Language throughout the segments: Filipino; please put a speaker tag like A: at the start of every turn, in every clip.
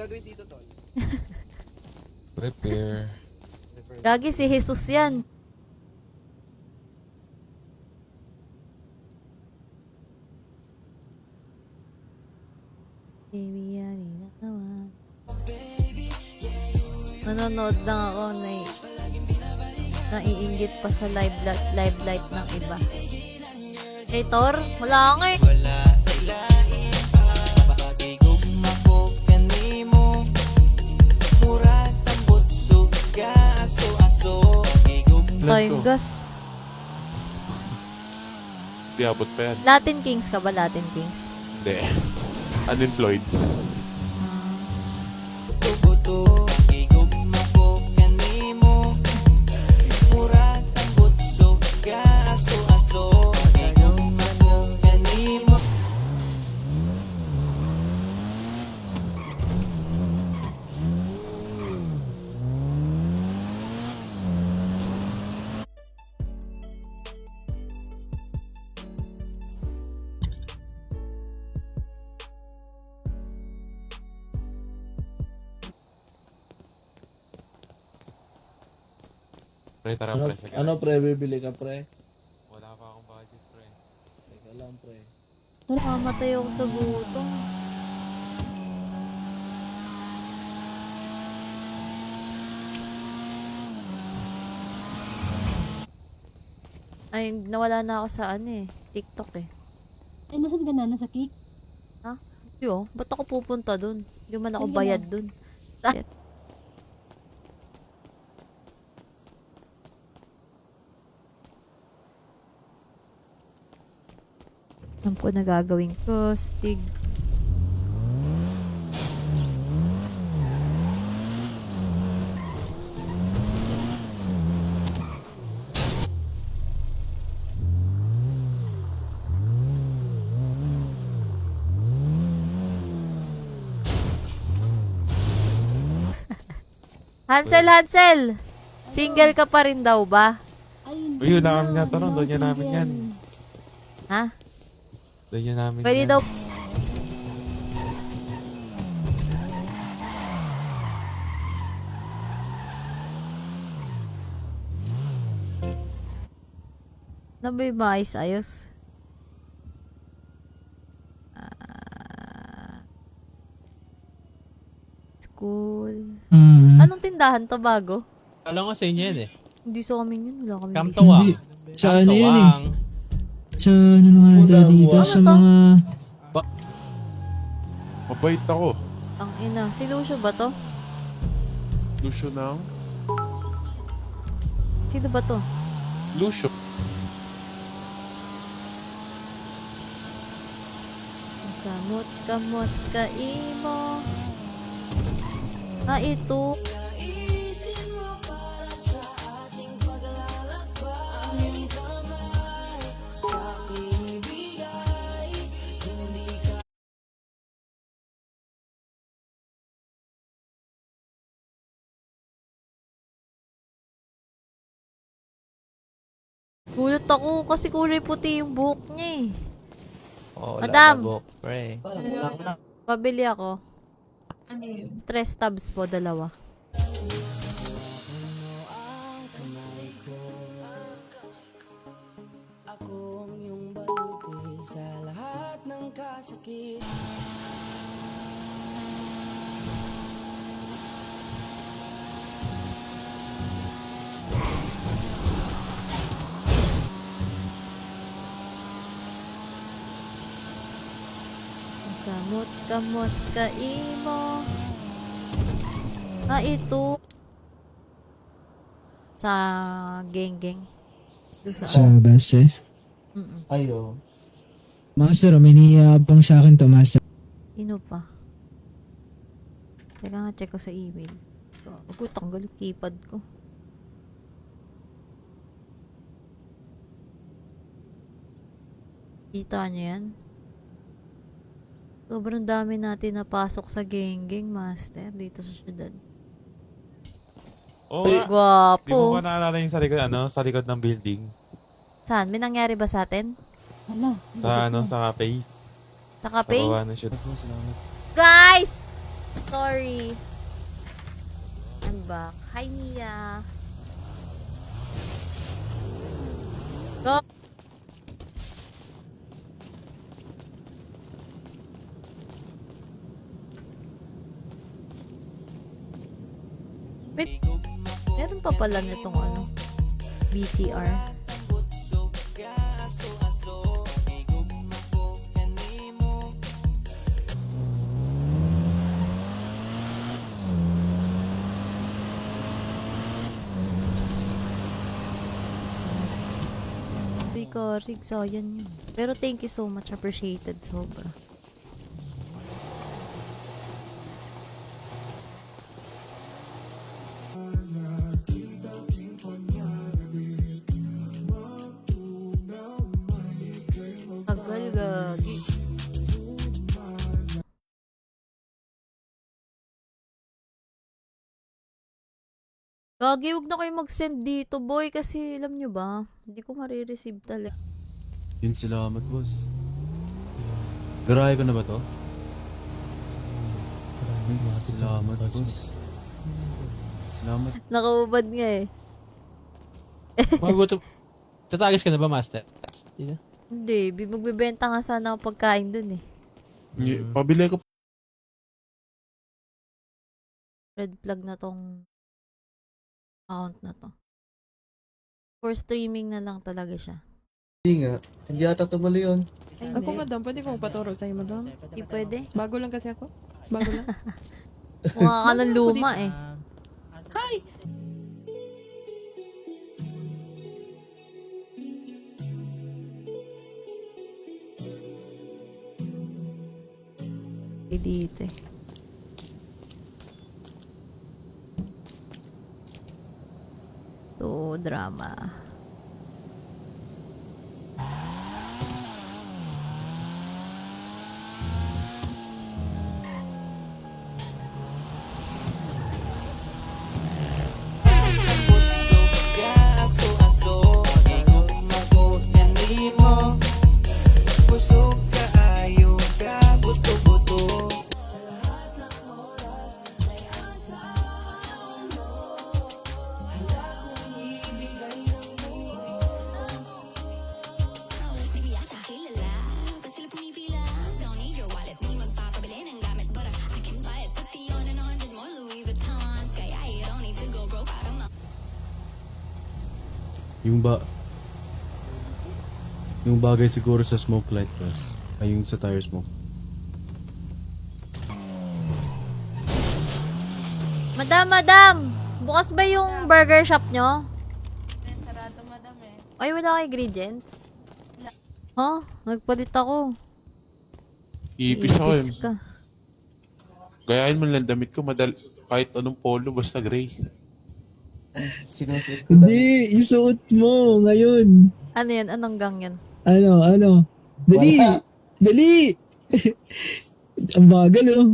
A: gagawin dito, tol?
B: Prepare.
C: Gagi si Jesus yan. Baby, yan na naman. Nanonood lang ako na naiinggit pa sa live light ng iba. Hey, Thor, wala nga eh. Tayong gas.
B: Di abot pa yan.
C: Latin Kings ka ba? Latin Kings?
B: Hindi. Unemployed. Pre, tara pre.
D: Ano pre, bibili ka pre?
B: Wala pa akong budget pre.
D: Teka lang pre.
C: Mamatay ako sa gutom. Ay, nawala na ako sa ano eh. TikTok eh.
E: Ay, nasan ka na? Nasa cake?
C: Yo, ba't ako pupunta dun? Hindi man ako
E: Sige na.
C: bayad dun. Shit. Alam ko na gagawin ko. Stig. Hansel, Hansel! Single ka pa rin daw ba?
E: Ay, hindi
B: Uy, yun
E: na.
B: namin yan, Taro.
E: Hindi
B: Doon
E: ako
B: yan namin
E: single.
B: yan.
C: Ha?
B: Doon yan namin
C: Pwede
B: yan.
C: daw. Ano ba yung maayos-ayos? School. Anong tindahan to bago?
F: Alam ko sa inyo yan eh.
C: Hindi sa amin yun. Wala kami
F: Kamtawang.
G: Sa ano yan eh? Sa ano nga dito
C: Ano
G: sa
C: to?
G: mga...
B: Mabait ako.
C: Ang ina. Si Lucio ba to?
B: Lucio ng...
C: Sino ba to?
B: Lucio.
C: Kamot ka imo. Ito. Gulat ako kasi kulay puti yung buhok niya eh.
F: Oh,
C: Madam!
F: Pre.
C: Pabili ako. Stress tabs po, dalawa. Kamot ka imo. Ito. Sa geng-geng.
G: Sa base.
D: Ayo.
G: Master, may niyabang sa akin to, Master.
C: Sino pa? Teka nga, check ko sa email. Ako, tanggal yung keypad ko. Kita niyo yan? Sobrang dami natin napasok sa geng-geng, Master, dito sa syudad.
B: Oo
D: Ay,
B: nga. Di mo
C: Gwapo.
B: ba naalala yung sa likod, sa likod ng building?
C: Saan? May nangyari ba sa atin?
E: Hala.
B: Sa cafe.
C: Sa cafe?
B: Pagawa na siya.
C: Guys! Sorry. back. Hi, Mia. Go. Wait, meron pa pala nitong ano, BCR. Rick, sayang yun. Pero thank you so much, appreciated sobra. Tagal, gagi. Gagi, huwag na kayo mag-send dito, boy, kasi alam nyo ba, hindi ko marireceive talaga.
A: Yun, salamat, boss. Garahe ko na ba to? Salamat, boss. Salamat.
C: Nakaubad nga eh.
F: Magutom. Tatagis ka na ba, Master? Hindi na.
C: Hindi, magbibenta nga sana ako pagkain dun eh.
B: Pabili ko.
C: Red flag na tong account na to. For streaming na lang talaga siya.
D: Hindi nga. Hindi ata tumalo yun.
C: Ay,
H: Ako,
C: hindi.
H: madam, pwede kong paturo sa'yo, madam?
C: Hindi pwede.
H: Bago lang kasi ako. Bago lang.
C: Mukha ka ng luma eh.
H: Hi!
C: Dito eh. To drama.
A: Yung bagay siguro sa smoke light, boss. Ay, yung sa tire smoke.
C: Madam! Bukas ba yung burger shop nyo?
I: Sarado, madam eh.
C: Ay, wala kayo ingredients? Huh? Nagpalit ako.
B: Iipis ako yun.
C: Iipis ka.
B: Gayahin mo lang damit ko, kahit anong polo, basta gray.
D: Sinusuot ko
G: Hindi, isuot mo ngayon.
C: Ano yan? Anong gang yan?
G: Ano? Dali!
D: Wala.
G: Dali! Ang bagal oh.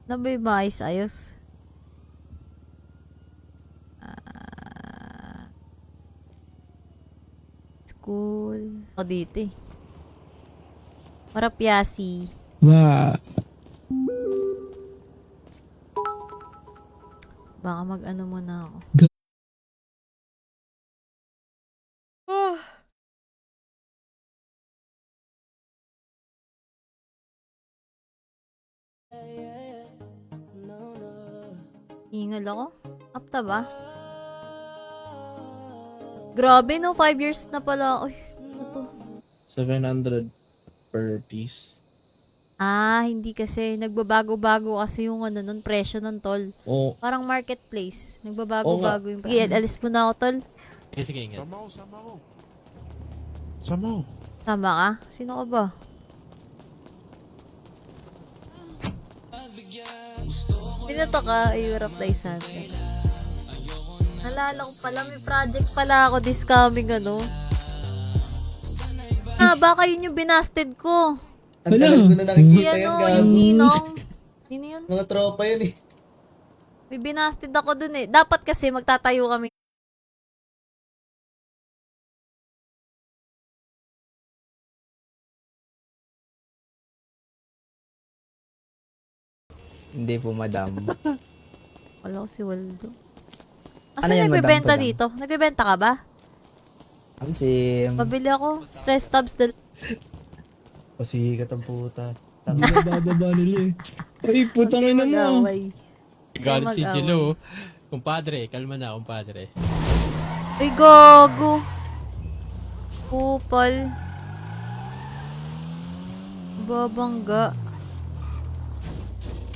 C: Ano ba yung ayos? School. O, dito eh. Marapiasi.
G: Wow.
C: Baka mag-ano muna ako. Hingal ako? Apta ba? Grabe no, 5 years na pala. Ay, ano to?
D: 700 per piece.
C: Ah, hindi kasi. Nagbabago-bago kasi yung ano nun, presyo nun, tol.
D: Oo.
C: Parang marketplace.
D: Oo
C: Nagbabago-bago yung... Sige, alis mo na ako, tol.
F: Sige, ingat.
B: Sama ko. Sama ko.
C: Tama ka? Sino ka ba? Pinato ka, Europe na isa. Nalala ko pala, may project pala ako this coming, ano. Ah, baka yun yung binasted ko.
D: Ang
G: Wala.
D: tagal ko na nakikita
C: Yung
D: yan,
C: ano,
D: gago.
C: yung ninong. Sino yun?
D: Mga tropa yan eh.
C: May binasted ako dun eh. Dapat kasi magtatayo kami
J: Hindi po, madam.
C: Wala ko si Waldo.
J: Ano
C: Asa
J: yan,
C: nagbebenta
J: madam?
C: dito? Nagbebenta ka ba?
J: Amsim.
C: Pabili ako. Stress tabs
D: Pasikat ang puta.
G: Bababa nila eh. Ay, putang ina mo.
C: mag-away.
F: Galit si
C: mag-away.
F: Jello. Kumpadre, kalma na, kumpadre.
C: Ay, gago. Kupal. Babangga.